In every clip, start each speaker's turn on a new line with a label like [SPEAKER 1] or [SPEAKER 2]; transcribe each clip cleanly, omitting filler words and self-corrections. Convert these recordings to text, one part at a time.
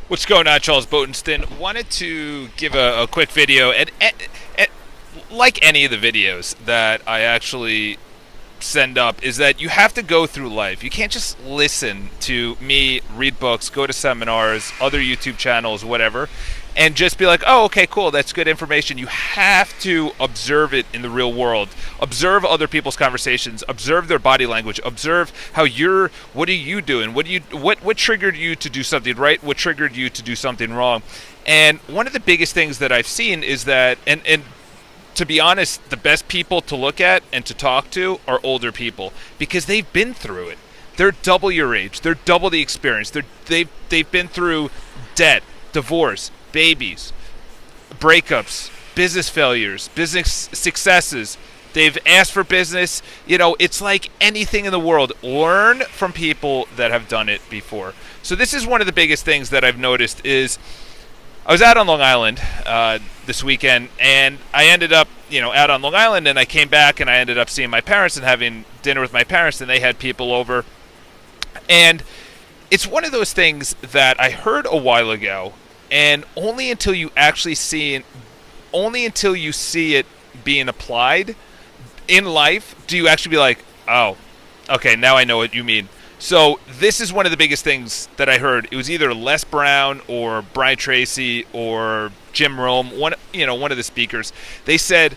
[SPEAKER 1] What's going on, Charles Botenston? Wanted to give a quick video, and like any of the videos that I actually send up, is that you have to go through life. You can't just listen to me read books, go to seminars, other YouTube channels, whatever, and just be like, oh, okay, cool, that's good information. You have to observe it in the real world. Observe other people's conversations. Observe their body language. Observe how what are you doing? What triggered you to do something right? What triggered you to do something wrong? And one of the biggest things that I've seen is that, and to be honest, the best people to look at and to talk to are older people because they've been through it. They're double your age. They're double the experience. They've been through debt, divorce, babies, breakups, business failures, business successes. They've asked for business. It's like anything in the world. Learn from people that have done it before. So this is one of the biggest things that I've noticed is I was out on Long Island this weekend, and I ended up, out on Long Island, and I came back, and I ended up seeing my parents and having dinner with my parents, and they had people over. And it's one of those things that I heard a while ago, and only until you see it being applied in life do you actually be like, oh, okay, now I know what you mean. So this is one of the biggest things that I heard. It was either Les Brown or Brian Tracy or Jim Rome, one of the speakers. They said,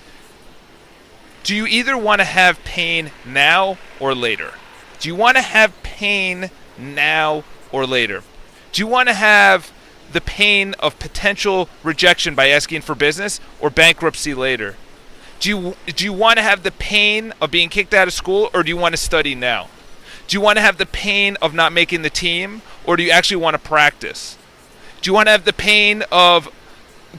[SPEAKER 1] do you either want to have pain now or later? Do you want to have pain now or later? Do you want to have the pain of potential rejection by asking for business or bankruptcy later? Do you want to have the pain of being kicked out of school, or do you want to study now? Do you want to have the pain of not making the team, or do you actually want to practice? Do you want to have the pain of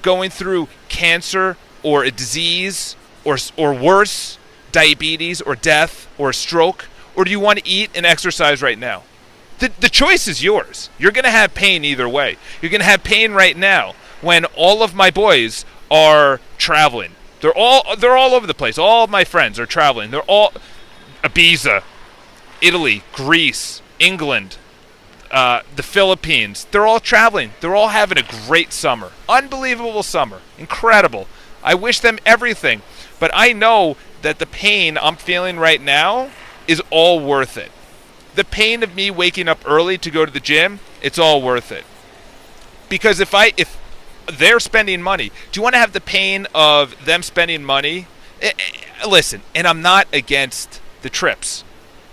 [SPEAKER 1] going through cancer or a disease or worse, diabetes or death or a stroke, or do you want to eat and exercise right now? The choice is yours. You're going to have pain either way. You're going to have pain right now when all of my boys are traveling. They're all over the place. All of my friends are traveling. They're all Ibiza, Italy, Greece, England, the Philippines. They're all traveling. They're all having a great summer. Unbelievable summer. Incredible. I wish them everything. But I know that the pain I'm feeling right now is all worth it. The pain of me waking up early to go to the gym, it's all worth it. Because if they're spending money, do you want to have the pain of them spending money? Listen, and I'm not against the trips.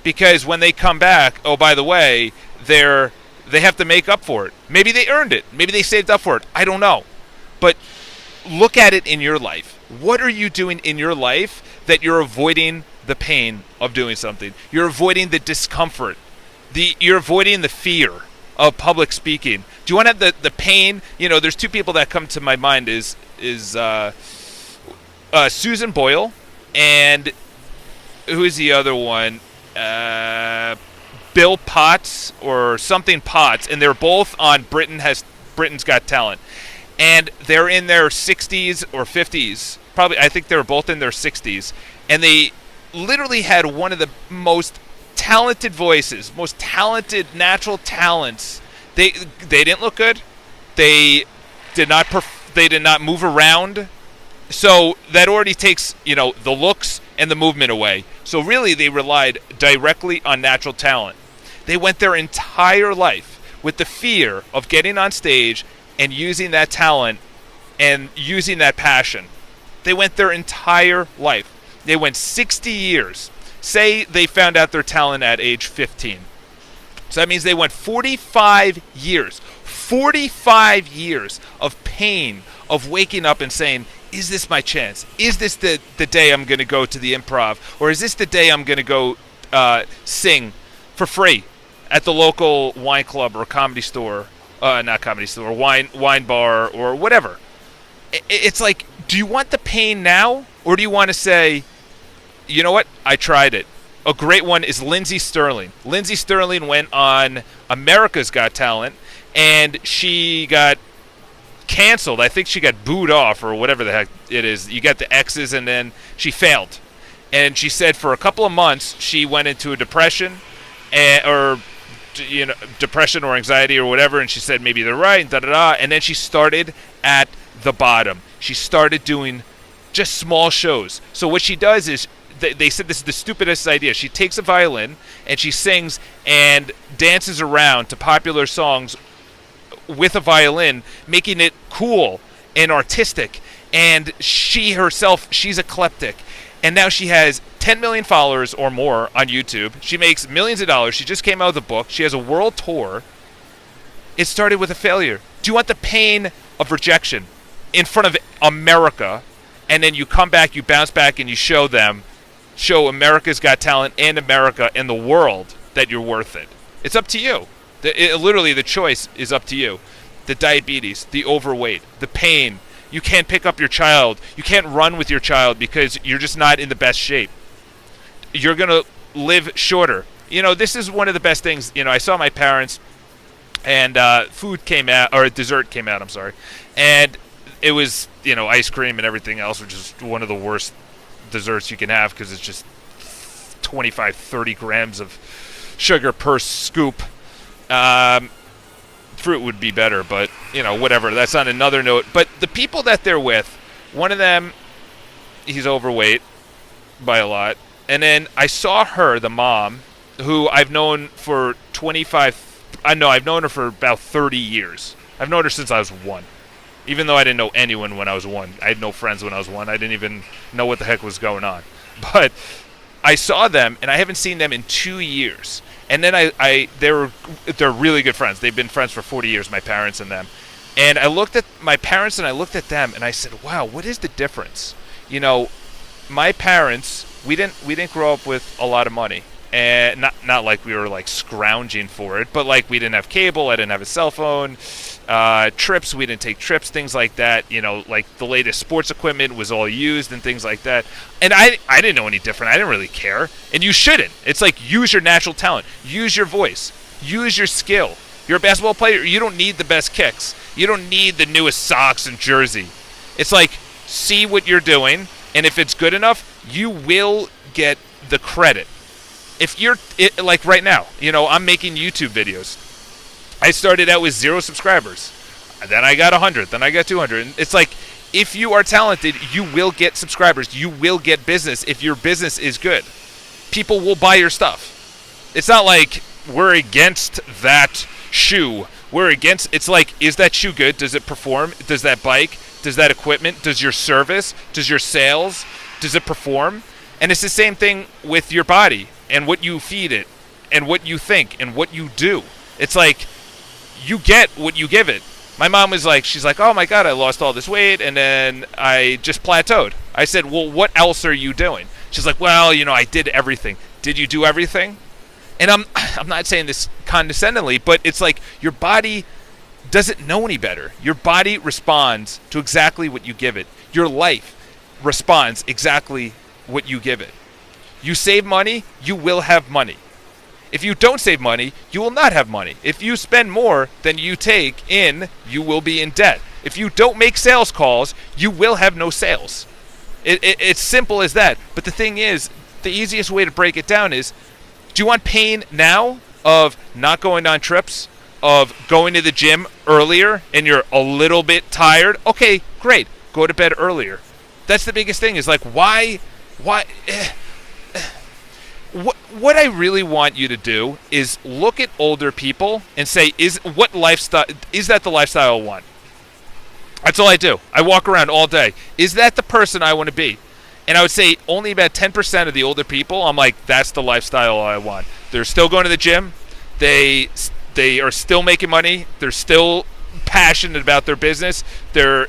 [SPEAKER 1] Because when they come back, oh, by the way, they have to make up for it. Maybe they earned it. Maybe they saved up for it. I don't know. But look at it in your life. What are you doing in your life that you're avoiding the pain of doing something? You're avoiding the discomfort. You're avoiding the fear of public speaking. Do you want to have the pain? There's two people that come to my mind is Susan Boyle, and who is the other one? Bill Potts or something Potts, and they're both on Britain's Got Talent, and they're in their 60s or 50s. Probably, I think they were both in their 60s, and they literally had one of the most talented voices, most talented natural talents. They didn't look good. They did not move around. So that already takes, the looks and the movement away. So really they relied directly on natural talent. They went their entire life with the fear of getting on stage and using that talent and using that passion. They went their entire life. They went 60 years. Say they found out their talent at age 15. So that means they went 45 years. 45 years of pain, of waking up and saying, is this my chance? Is this the day I'm going to go to the Improv? Or is this the day I'm going to go sing for free at the local wine club or comedy store? Not comedy store, wine bar or whatever. It's like, do you want the pain now? Or do you want to say, you know what? I tried it. A great one is Lindsey Sterling. Lindsey Sterling went on America's Got Talent, and she got canceled. I think she got booed off or whatever the heck it is. You got the X's, and then she failed. And she said for a couple of months she went into a depression or depression or anxiety or whatever, and she said maybe they're right, and da-da-da, and then she started at the bottom. She started doing just small shows. So what she does is, they said this is the stupidest idea. She takes a violin and she sings and dances around to popular songs with a violin, making it cool and artistic. And she herself, she's eclectic. And now she has 10 million followers or more on YouTube. She makes millions of dollars. She just came out with a book. She has a world tour. It started with a failure. Do you want the pain of rejection in front of America, and then you come back, you bounce back, and you show America's Got Talent and America and the world that you're worth it? It's up to you. Literally, the choice is up to you. The diabetes, the overweight, the pain. You can't pick up your child. You can't run with your child because you're just not in the best shape. You're going to live shorter. This is one of the best things. I saw my parents, and food came out, or dessert came out, I'm sorry. And it was, ice cream and everything else, which is one of the worst desserts you can have because it's just 25, 30 grams of sugar per scoop. Fruit would be better, but whatever. That's on another note. But the people that they're with, one of them, he's overweight by a lot. And then I saw her, the mom, who I've known for I've known her for about 30 years. I've known her since I was 1. Even though I didn't know anyone when I was 1. I had no friends when I was 1. I didn't even know what the heck was going on. But I saw them, and I haven't seen them in 2 years. And then they're really good friends. They've been friends for 40 years, my parents and them. And I looked at my parents and I looked at them and I said, wow, what is the difference? My parents, we didn't grow up with a lot of money. And not like we were like scrounging for it, but like we didn't have cable, I didn't have a cell phone, trips, we didn't take trips, things like that. Like the latest sports equipment was all used and things like that. And I didn't know any different. I didn't really care. And you shouldn't. It's like, use your natural talent, use your voice, use your skill. You're a basketball player. You don't need the best kicks. You don't need the newest socks and jersey. It's like, see what you're doing, and if it's good enough, you will get the credit. If you're like right now, I'm making YouTube videos. I started out with 0 subscribers. Then I got 100. Then I got 200. And it's like, if you are talented, you will get subscribers. You will get business if your business is good. People will buy your stuff. It's not like we're against that shoe. It's like, is that shoe good? Does it perform? Does that bike? Does that equipment? Does your service? Does your sales? Does it perform? And it's the same thing with your body and what you feed it and what you think and what you do. It's like, you get what you give it. My mom was like, she's like, oh my God, I lost all this weight and then I just plateaued. I said, well, what else are you doing? She's like, well, I did everything. Did you do everything? And I'm not saying this condescendingly, but it's like, your body doesn't know any better. Your body responds to exactly what you give it. Your life responds exactly what you give it. You save money, you will have money. If you don't save money, you will not have money. If you spend more than you take in, you will be in debt. If you don't make sales calls, you will have no sales. It's simple as that. But the thing is, the easiest way to break it down is, do you want pain now of not going on trips, of going to the gym earlier and you're a little bit tired? Okay, great. Go to bed earlier. That's the biggest thing, is like, why what I really want you to do is look at older people and say, is that the lifestyle I want? That's all I do. I walk around all day. Is that the person I want to be? And I would say only about 10% of the older people, I'm like, that's the lifestyle I want. They're still going to the gym. They are still making money. They're still passionate about their business. They're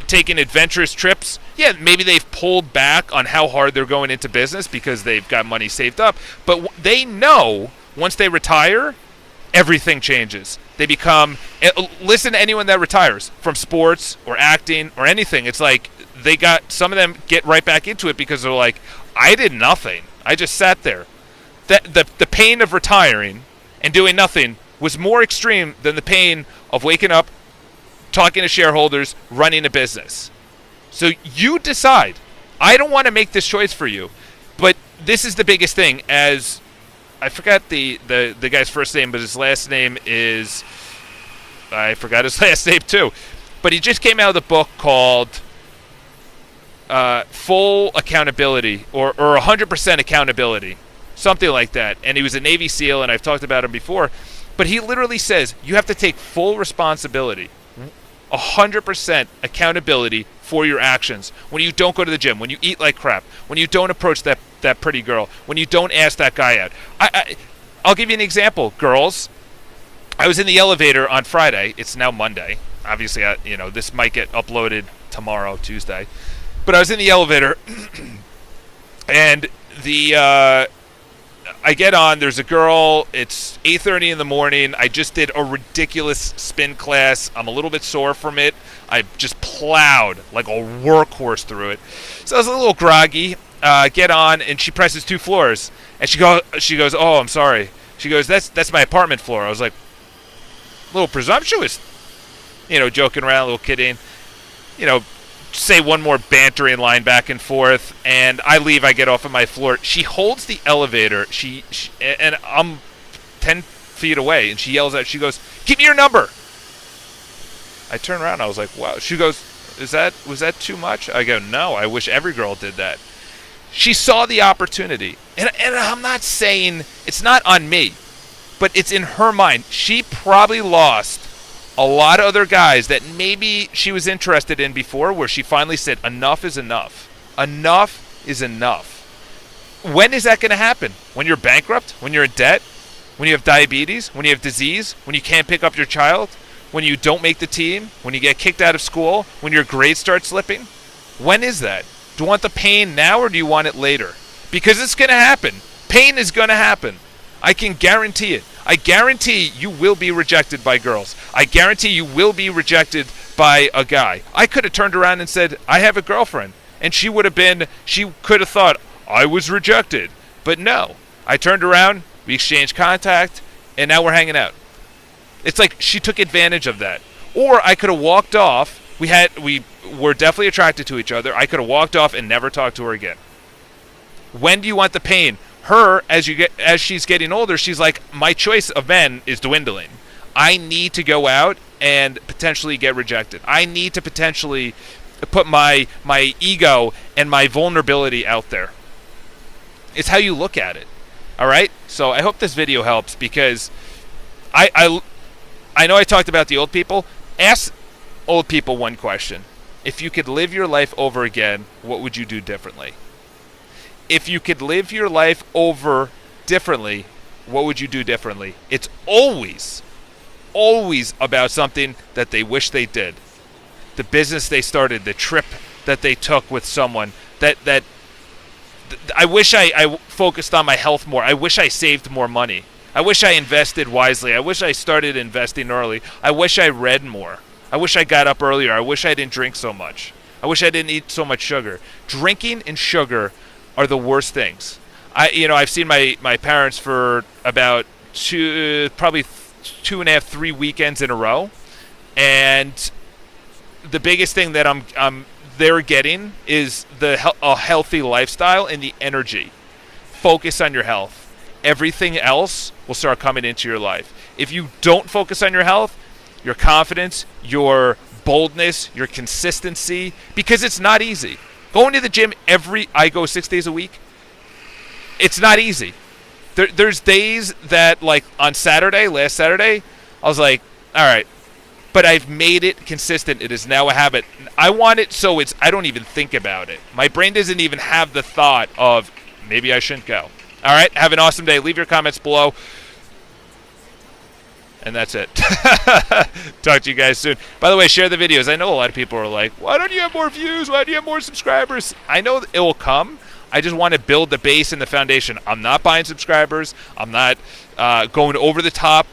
[SPEAKER 1] taking adventurous trips. Yeah, maybe they've pulled back on how hard they're going into business because they've got money saved up. But they know once they retire, everything changes. They become, listen to anyone that retires from sports or acting or anything. It's like some of them get right back into it because they're like, I did nothing. I just sat there. The pain of retiring and doing nothing was more extreme than the pain of waking up, talking to shareholders, running a business. So you decide. I don't want to make this choice for you, but this is the biggest thing. As I forgot the guy's first name, but his last name is, I forgot his last name too. But he just came out with a book called Full Accountability or 100% Accountability, something like that. And he was a Navy SEAL, and I've talked about him before. But he literally says you have to take full responsibility, 100% accountability for your actions. When you don't go to the gym, when you eat like crap, when you don't approach that pretty girl, when you don't ask that guy out. I'll give you an example, girls. I was in the elevator on Friday. It's now Monday. Obviously, this might get uploaded tomorrow, Tuesday. But I was in the elevator, and I get on. There's a girl. It's 8:30 in the morning. I just did a ridiculous spin class. I'm a little bit sore from it. I just plowed like a workhorse through it. So I was a little groggy. Get on, and she presses 2 floors, and she goes, "Oh, I'm sorry." She goes, "That's my apartment floor." I was like, a little presumptuous, joking around, a little kidding, say one more bantering line back and forth, and I leave. I get off of my floor. She holds the elevator. She and I'm 10 feet away, and she yells out. She goes, "Give me your number." I turn around. I was like, "Wow." She goes, was that too much?" I go, "No. I wish every girl did that." She saw the opportunity, and I'm not saying it's not on me, but it's in her mind. She probably lost a lot of other guys that maybe she was interested in before, where she finally said, enough is enough. Enough is enough. When is that going to happen? When you're bankrupt? When you're in debt? When you have diabetes? When you have disease? When you can't pick up your child? When you don't make the team? When you get kicked out of school? When your grades start slipping? When is that? Do you want the pain now, or do you want it later? Because it's going to happen. Pain is going to happen. I can guarantee it. I guarantee you will be rejected by girls. I guarantee you will be rejected by a guy. I could have turned around and said, "I have a girlfriend." And she could have thought, I was rejected. But no. I turned around, we exchanged contact, and now we're hanging out. It's like she took advantage of that. Or I could have walked off. We were definitely attracted to each other. I could have walked off and never talked to her again. When do you want the pain? Her, as she's getting older, she's like, my choice of men is dwindling. I need to go out and potentially get rejected. I need to potentially put my ego and my vulnerability out there. It's how you look at it. All right? So I hope this video helps, because I know I talked about the old people. Ask old people one question. If you could live your life over again, what would you do differently? If you could live your life over differently, what would you do differently? It's always about something that they wish they did. The business they started, the trip that they took with someone, that I wish I focused on my health more. I wish I saved more money. I wish I invested wisely. I wish I started investing early. I wish I read more. I wish I got up earlier. I wish I didn't drink so much. I wish I didn't eat so much sugar. Drinking and sugar are the worst things. I've seen my parents for about probably 2.5, 3 weekends in a row, and the biggest thing that they're getting is a healthy lifestyle and the energy. Focus on your health. Everything else will start coming into your life. If you don't focus on your health, your confidence, your boldness, your consistency, because it's not easy. Going to the gym I go 6 days a week. It's not easy. There's days that, like on last Saturday, I was like, all right, but I've made it consistent. It is now a habit. I want it so I don't even think about it. My brain doesn't even have the thought of maybe I shouldn't go. All right, have an awesome day. Leave your comments below. And that's it. Talk to you guys soon. By the way, share the videos. I know a lot of people are like, why don't you have more views? Why do you have more subscribers? I know it will come. I just want to build the base and the foundation. I'm not buying subscribers. I'm not going over the top.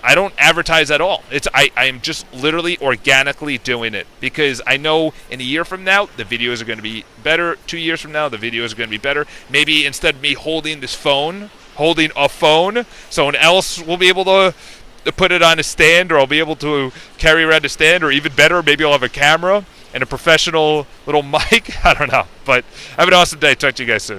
[SPEAKER 1] I don't advertise at all. I am just literally organically doing it, because I know in a year from now, the videos are going to be better. 2 years from now, the videos are going to be better. Maybe instead of me holding a phone, someone else will be able to put it on a stand, or I'll be able to carry around a stand, or even better, maybe I'll have a camera and a professional little mic. I don't know. But have an awesome day. Talk to you guys soon.